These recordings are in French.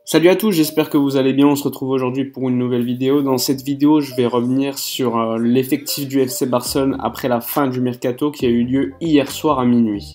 Salut à tous, j'espère que vous allez bien. On se retrouve aujourd'hui pour une nouvelle vidéo. Dans cette vidéo, je vais revenir sur l'effectif du FC Barcelone après la fin du mercato qui a eu lieu hier soir à minuit.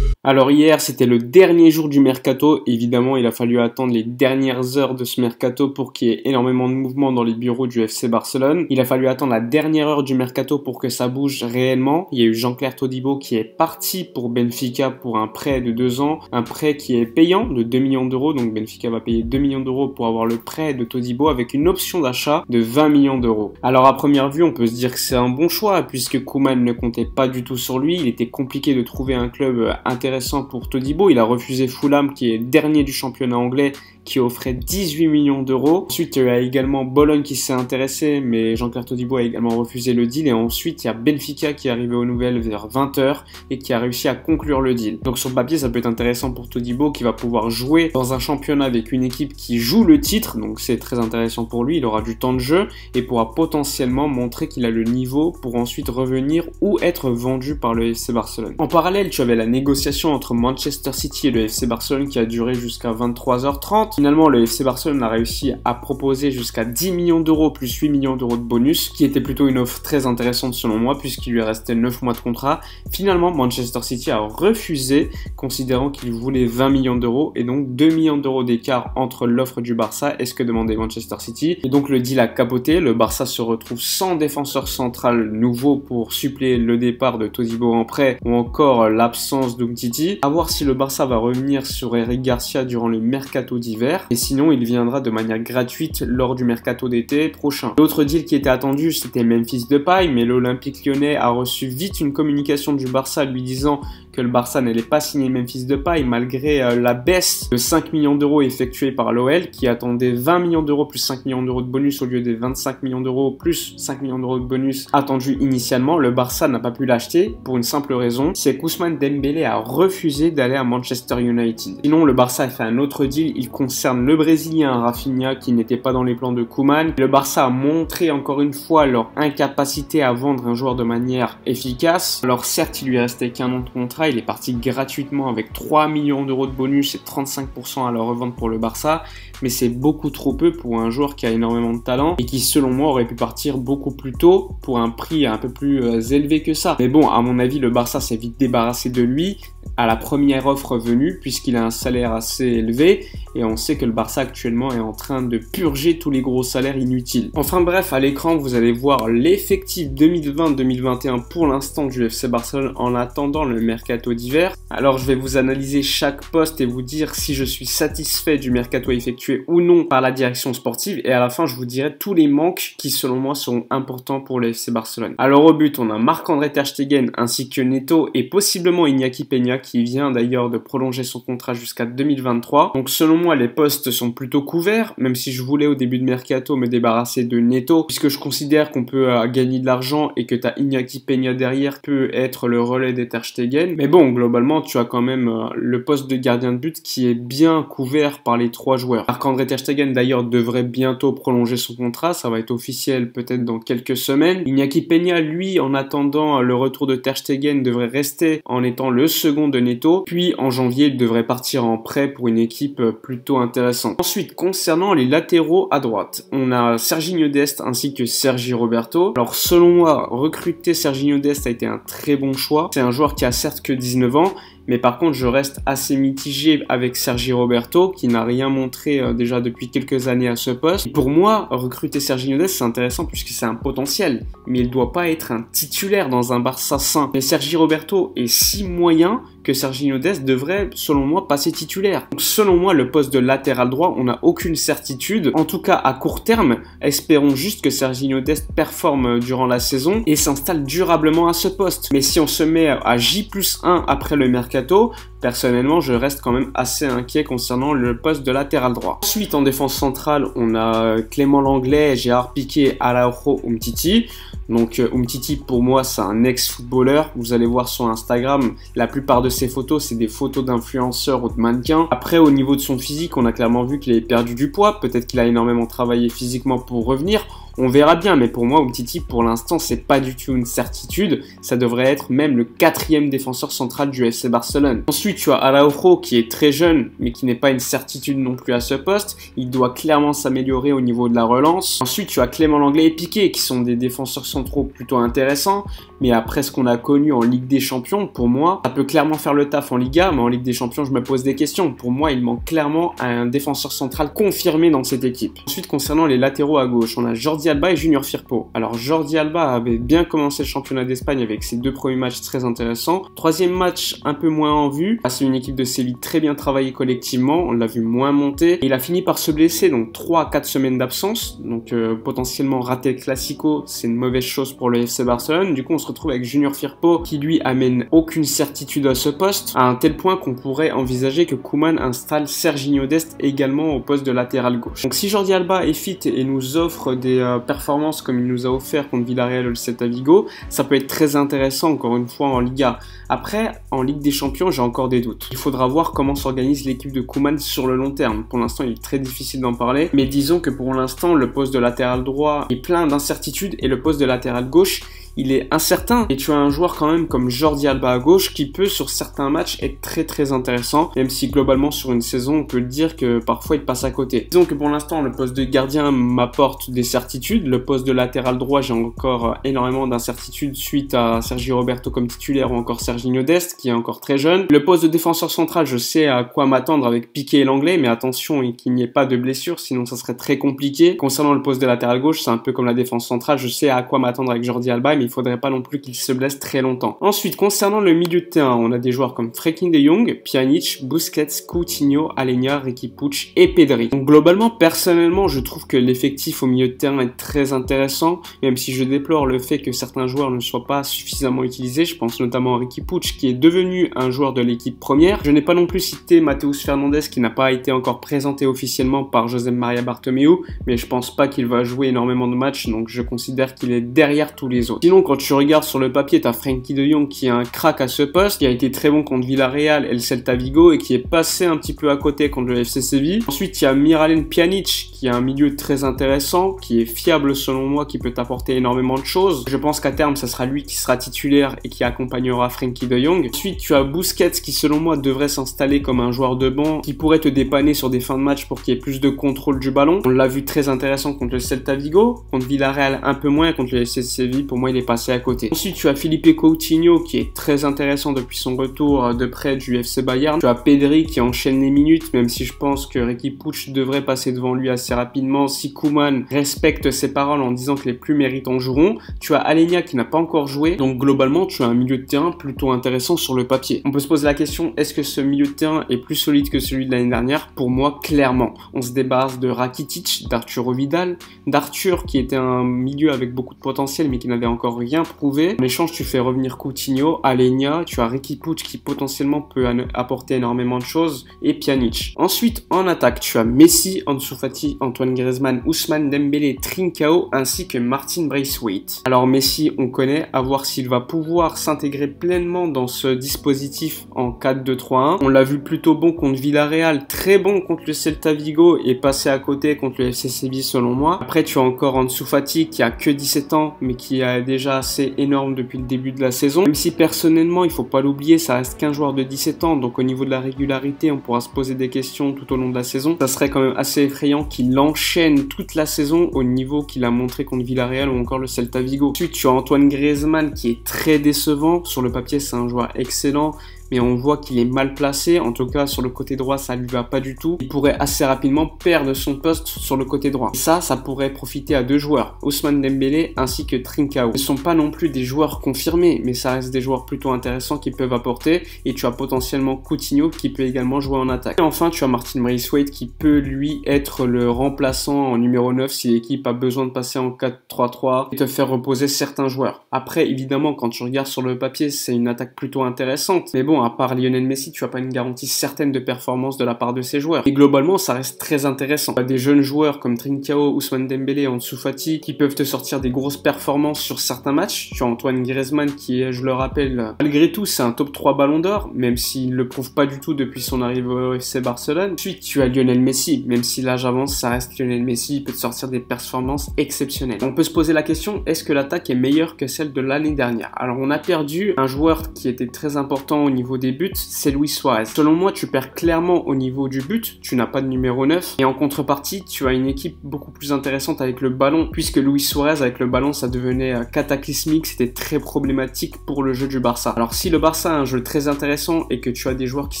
Alors hier, c'était le dernier jour du mercato. Évidemment, il a fallu attendre les dernières heures de ce mercato pour qu'il y ait énormément de mouvements dans les bureaux du FC Barcelone. Il a fallu attendre la dernière heure du mercato pour que ça bouge réellement. Il y a eu Jean-Claire Todibo qui est parti pour Benfica pour un prêt de 2 ans. Un prêt qui est payant de 2 millions d'euros. Donc Benfica va payer 2 millions d'euros pour avoir le prêt de Todibo avec une option d'achat de 20 millions d'euros. Alors à première vue, on peut se dire que c'est un bon choix puisque Koeman ne comptait pas du tout sur lui. Il était compliqué de trouver un club intéressant pour Todibo. Il a refusé Fulham qui est dernier du championnat anglais qui offrait 18 millions d'euros. Ensuite, il y a également Bologne qui s'est intéressé, mais Jean-Claire Todibo a également refusé le deal. Et ensuite, il y a Benfica qui est arrivé aux nouvelles vers 20 h et qui a réussi à conclure le deal. Donc sur le papier, ça peut être intéressant pour Todibo qui va pouvoir jouer dans un championnat avec une équipe qui joue le titre. Donc c'est très intéressant pour lui. Il aura du temps de jeu et pourra potentiellement montrer qu'il a le niveau pour ensuite revenir ou être vendu par le FC Barcelone. En parallèle, tu avais la négociation entre Manchester City et le FC Barcelone qui a duré jusqu'à 23 h 30. Finalement, le FC Barcelone a réussi à proposer jusqu'à 10 millions d'euros plus 8 millions d'euros de bonus, qui était plutôt une offre très intéressante selon moi, puisqu'il lui restait 9 mois de contrat. Finalement, Manchester City a refusé, considérant qu'il voulait 20 millions d'euros, et donc 2 millions d'euros d'écart entre l'offre du Barça et ce que demandait Manchester City. Et donc le deal a capoté, le Barça se retrouve sans défenseur central nouveau pour suppléer le départ de Todibo en prêt, ou encore l'absence d'Umtiti. À voir si le Barça va revenir sur Eric Garcia durant le mercato d'hiver. Et sinon, il viendra de manière gratuite lors du mercato d'été prochain. L'autre deal qui était attendu, c'était Memphis Depay, mais l'Olympique Lyonnais a reçu vite une communication du Barça lui disant que le Barça n'allait pas signer Memphis Depay malgré la baisse de 5 millions d'euros effectuée par l'OL qui attendait 20 millions d'euros plus 5 millions d'euros de bonus au lieu des 25 millions d'euros plus 5 millions d'euros de bonus attendus initialement. Le Barça n'a pas pu l'acheter pour une simple raison, c'est qu'Ousmane Dembélé a refusé d'aller à Manchester United. Sinon, le Barça a fait un autre deal, il concerne le Brésilien Rafinha qui n'était pas dans les plans de Koeman. Le Barça a montré encore une fois leur incapacité à vendre un joueur de manière efficace. Alors certes, il lui restait qu'un an de contrat, il est parti gratuitement avec 3 millions d'euros de bonus et 35% à la revente pour le Barça, mais c'est beaucoup trop peu pour un joueur qui a énormément de talent et qui selon moi aurait pu partir beaucoup plus tôt pour un prix un peu plus élevé que ça. Mais bon, à mon avis, le Barça s'est vite débarrassé de lui à la première offre venue puisqu'il a un salaire assez élevé et on sait que le Barça actuellement est en train de purger tous les gros salaires inutiles. Enfin bref, à l'écran vous allez voir l'effectif 2020-2021 pour l'instant du FC Barcelone en attendant le mercato d'hiver. Alors je vais vous analyser chaque poste et vous dire si je suis satisfait du mercato effectué ou non par la direction sportive et à la fin je vous dirai tous les manques qui selon moi seront importants pour le FC Barcelone. Alors au but on a Marc-André Ter Stegen ainsi que Neto et possiblement Iñaki Peña qui vient d'ailleurs de prolonger son contrat jusqu'à 2023. Donc selon moi les postes sont plutôt couverts, même si je voulais au début de mercato me débarrasser de Neto, puisque je considère qu'on peut gagner de l'argent et que t'as Iñaki Peña derrière peut être le relais des Ter Stegen. Mais bon, globalement, tu as quand même le poste de gardien de but qui est bien couvert par les 3 joueurs. Marc-André Ter Stegen d'ailleurs devrait bientôt prolonger son contrat, ça va être officiel peut-être dans quelques semaines. Iñaki Peña, lui, en attendant le retour de Ter Stegen, devrait rester en étant le second de Neto, puis en janvier, il devrait partir en prêt pour une équipe plutôt intéressante. Ensuite, concernant les latéraux à droite, on a Sergiño Dest ainsi que Sergi Roberto. Alors selon moi, recruter Sergiño Dest a été un très bon choix. C'est un joueur qui a certes que 19 ans, mais par contre je reste assez mitigé avec Sergi Roberto qui n'a rien montré déjà depuis quelques années à ce poste. Et pour moi, recruter Sergiño Dest c'est intéressant puisque c'est un potentiel, mais il doit pas être un titulaire dans un Barça sain. Mais Sergi Roberto est si moyen que Sergiño Dest devrait, selon moi, passer titulaire. Donc, selon moi, le poste de latéral droit, on n'a aucune certitude. En tout cas, à court terme, espérons juste que Sergiño Dest performe durant la saison et s'installe durablement à ce poste. Mais si on se met à J+1 après le mercato, personnellement, je reste quand même assez inquiet concernant le poste de latéral droit. Ensuite, en défense centrale, on a Clément Lenglet, Gérard Piqué, Araujo, Umtiti. Donc Umtiti pour moi c'est un ex-footballeur, vous allez voir sur Instagram, la plupart de ses photos c'est des photos d'influenceurs ou de mannequins. Après au niveau de son physique on a clairement vu qu'il avait perdu du poids, peut-être qu'il a énormément travaillé physiquement pour revenir. On verra bien, mais pour moi, Umtiti, pour l'instant, c'est pas du tout une certitude. Ça devrait être même le 4e défenseur central du FC Barcelone. Ensuite, tu as Araujo qui est très jeune, mais qui n'est pas une certitude non plus à ce poste. Il doit clairement s'améliorer au niveau de la relance. Ensuite, tu as Clément Lenglet et Piqué qui sont des défenseurs centraux plutôt intéressants. Mais après ce qu'on a connu en Ligue des Champions, pour moi, ça peut clairement faire le taf en Liga, mais en Ligue des Champions, je me pose des questions. Pour moi, il manque clairement un défenseur central confirmé dans cette équipe. Ensuite, concernant les latéraux à gauche, on a Jordi Alba et Junior Firpo. Alors, Jordi Alba avait bien commencé le championnat d'Espagne avec ses 2 premiers matchs très intéressants. 3e match un peu moins en vue. C'est une équipe de Séville très bien travaillée collectivement. On l'a vu moins monter. Il a fini par se blesser, donc 3 à 4 semaines d'absence. Donc, potentiellement rater le Classico, c'est une mauvaise chose pour le FC Barcelone. Du coup, on se retrouve avec Junior Firpo qui lui amène aucune certitude à ce poste, à un tel point qu'on pourrait envisager que Koeman installe Serginho Dest également au poste de latéral gauche. Donc si Jordi Alba est fit et nous offre des performances comme il nous a offert contre Villarreal ou le Celta Vigo, ça peut être très intéressant encore une fois en Liga. Après, en Ligue des Champions, j'ai encore des doutes. Il faudra voir comment s'organise l'équipe de Koeman sur le long terme. Pour l'instant, il est très difficile d'en parler, mais disons que pour l'instant, le poste de latéral droit est plein d'incertitudes et le poste de latéral gauche, il est incertain. Et tu as un joueur quand même comme Jordi Alba à gauche qui peut sur certains matchs être très intéressant, même si globalement sur une saison on peut le dire que parfois il passe à côté. Disons que pour l'instant le poste de gardien m'apporte des certitudes, le poste de latéral droit j'ai encore énormément d'incertitudes suite à Sergio Roberto comme titulaire ou encore Serginho Dest qui est encore très jeune. Le poste de défenseur central je sais à quoi m'attendre avec Piqué et Lenglet, mais attention qu'il n'y ait pas de blessure sinon ça serait très compliqué. Concernant le poste de latéral gauche c'est un peu comme la défense centrale, je sais à quoi m'attendre avec Jordi Alba, mais il faudrait pas non plus qu'il se blesse très longtemps. Ensuite, concernant le milieu de terrain, on a des joueurs comme Frenkie de Jong, Pjanic, Busquets, Coutinho, Aleñá, Riqui Puig et Pedri. Donc globalement, personnellement, je trouve que l'effectif au milieu de terrain est très intéressant, même si je déplore le fait que certains joueurs ne soient pas suffisamment utilisés. Je pense notamment à Riqui Puig qui est devenu un joueur de l'équipe première. Je n'ai pas non plus cité Mateus Fernandes qui n'a pas été encore présenté officiellement par José Maria Bartomeu, mais je pense pas qu'il va jouer énormément de matchs, donc je considère qu'il est derrière tous les autres. Sinon, quand tu regardes sur le papier, t'as Frenkie de Jong qui est un crack à ce poste, qui a été très bon contre Villarreal et le Celta Vigo et qui est passé un petit peu à côté contre le FC Séville. Ensuite, il y a Miralem Pjanic qui est un milieu très intéressant, qui est fiable selon moi, qui peut t'apporter énormément de choses. Je pense qu'à terme, ça sera lui qui sera titulaire et qui accompagnera Frenkie de Jong. Ensuite, tu as Busquets qui selon moi devrait s'installer comme un joueur de banc qui pourrait te dépanner sur des fins de match pour qu'il y ait plus de contrôle du ballon. On l'a vu très intéressant contre le Celta Vigo, contre Villarreal un peu moins, contre le FC Séville, pour moi il est passé à côté. Ensuite, tu as Felipe Coutinho qui est très intéressant depuis son retour de près du FC Bayern. Tu as Pedri qui enchaîne les minutes, même si je pense que Riqui Puig devrait passer devant lui assez rapidement si Koeman respecte ses paroles en disant que les plus méritants joueront. Tu as Aleñá qui n'a pas encore joué, donc globalement tu as un milieu de terrain plutôt intéressant sur le papier. On peut se poser la question, est-ce que ce milieu de terrain est plus solide que celui de l'année dernière? Pour moi, clairement. On se débarrasse de Rakitic, d'Arturo Vidal, d'Arthur qui était un milieu avec beaucoup de potentiel mais qui n'avait encore rien prouvé. En échange, tu fais revenir Coutinho, Aleñá, tu as Riqui Puig qui potentiellement peut apporter énormément de choses et Pjanic. Ensuite, en attaque, tu as Messi, Ansu Fati, Antoine Griezmann, Ousmane Dembélé, Trincao ainsi que Martin Braithwaite. Alors Messi, on connaît, à voir s'il va pouvoir s'intégrer pleinement dans ce dispositif en 4-2-3-1. On l'a vu plutôt bon contre Villarreal, très bon contre le Celta Vigo et passé à côté contre le FC Séville selon moi. Après, tu as encore Ansu Fati qui a que 17 ans mais qui a déjà assez énorme depuis le début de la saison. Même si personnellement, il faut pas l'oublier, ça reste qu'un joueur de 17 ans, donc au niveau de la régularité, on pourra se poser des questions tout au long de la saison. Ça serait quand même assez effrayant qu'il enchaîne toute la saison au niveau qu'il a montré contre Villarreal ou encore le Celta Vigo. Ensuite, tu as Antoine Griezmann qui est très décevant. Sur le papier, c'est un joueur excellent, mais on voit qu'il est mal placé. En tout cas, sur le côté droit, ça lui va pas du tout. Il pourrait assez rapidement perdre son poste sur le côté droit. Et ça pourrait profiter à deux joueurs, Ousmane Dembélé ainsi que Trincao. Ce ne sont pas non plus des joueurs confirmés, mais ça reste des joueurs plutôt intéressants qui peuvent apporter. Et tu as potentiellement Coutinho qui peut également jouer en attaque. Et enfin, tu as Martin Braithwaite qui peut lui être le remplaçant en numéro 9 si l'équipe a besoin de passer en 4-3-3 et te faire reposer certains joueurs. Après, évidemment, quand tu regardes sur le papier, c'est une attaque plutôt intéressante. Mais bon, à part Lionel Messi, tu n'as pas une garantie certaine de performance de la part de ces joueurs. Et globalement, ça reste très intéressant. Tu as des jeunes joueurs comme Trincao, Ousmane Dembélé, Ansu Fati qui peuvent te sortir des grosses performances sur certains matchs. Tu as Antoine Griezmann qui est, je le rappelle, malgré tout, c'est un top 3 ballon d'or, même s'il ne le prouve pas du tout depuis son arrivée au FC Barcelone. Ensuite, tu as Lionel Messi, même si l'âge avance, ça reste Lionel Messi, il peut te sortir des performances exceptionnelles. On peut se poser la question, est-ce que l'attaque est meilleure que celle de l'année dernière? Alors on a perdu un joueur qui était très important au niveau des buts, c'est Luis Suarez. Selon moi, tu perds clairement au niveau du but, tu n'as pas de numéro 9, et en contrepartie, tu as une équipe beaucoup plus intéressante avec le ballon, puisque Luis Suarez avec le ballon, ça devenait cataclysmique, c'était très problématique pour le jeu du Barça. Alors si le Barça a un jeu très intéressant et que tu as des joueurs qui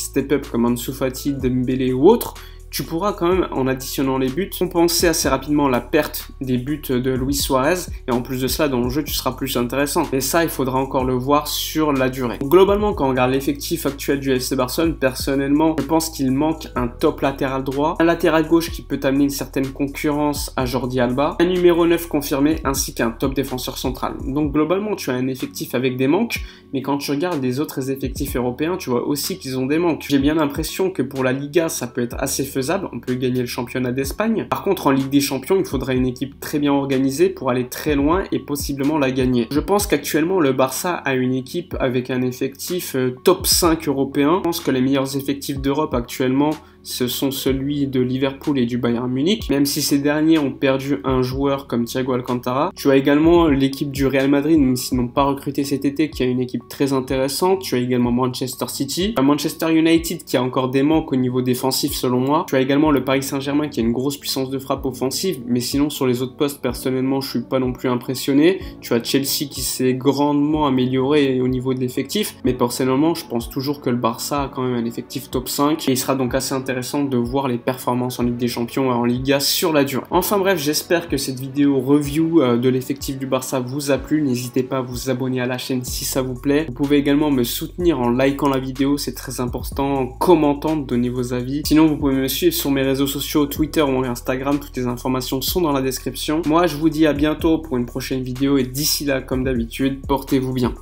step up comme Ansu Fati, Dembélé ou autres, tu pourras quand même, en additionnant les buts, compenser assez rapidement la perte des buts de Luis Suarez. Et en plus de cela, dans le jeu, tu seras plus intéressant. Et ça, il faudra encore le voir sur la durée. Donc, globalement, quand on regarde l'effectif actuel du FC Barcelone, personnellement, je pense qu'il manque un top latéral droit, un latéral gauche qui peut amener une certaine concurrence à Jordi Alba, un numéro 9 confirmé, ainsi qu'un top défenseur central. Donc, globalement, tu as un effectif avec des manques, mais quand tu regardes les autres effectifs européens, tu vois aussi qu'ils ont des manques. J'ai bien l'impression que pour la Liga, ça peut être assez faisable. On peut gagner le championnat d'Espagne. Par contre, en Ligue des Champions, il faudrait une équipe très bien organisée pour aller très loin et possiblement la gagner. Je pense qu'actuellement, le Barça a une équipe avec un effectif top 5 européen. Je pense que les meilleurs effectifs d'Europe actuellement, ce sont celui de Liverpool et du Bayern Munich, même si ces derniers ont perdu un joueur comme Thiago Alcantara. Tu as également l'équipe du Real Madrid, même s'ils n'ont pas recruté cet été, qui a une équipe très intéressante. Tu as également Manchester City, Manchester United qui a encore des manques au niveau défensif selon moi. Tu as également le Paris Saint-Germain qui a une grosse puissance de frappe offensive, mais sinon sur les autres postes, personnellement, je suis pas non plus impressionné. Tu as Chelsea qui s'est grandement amélioré au niveau de l'effectif, mais personnellement, je pense toujours que le Barça a quand même un effectif top 5 et il sera donc assez intéressant de voir les performances en Ligue des Champions et en Liga sur la durée. Enfin bref, j'espère que cette vidéo review de l'effectif du Barça vous a plu. N'hésitez pas à vous abonner à la chaîne si ça vous plaît. Vous pouvez également me soutenir en likant la vidéo, c'est très important, en commentant, de donner vos avis. Sinon, vous pouvez me suivre sur mes réseaux sociaux, Twitter ou Instagram. Toutes les informations sont dans la description. Moi, je vous dis à bientôt pour une prochaine vidéo et d'ici là, comme d'habitude, portez-vous bien.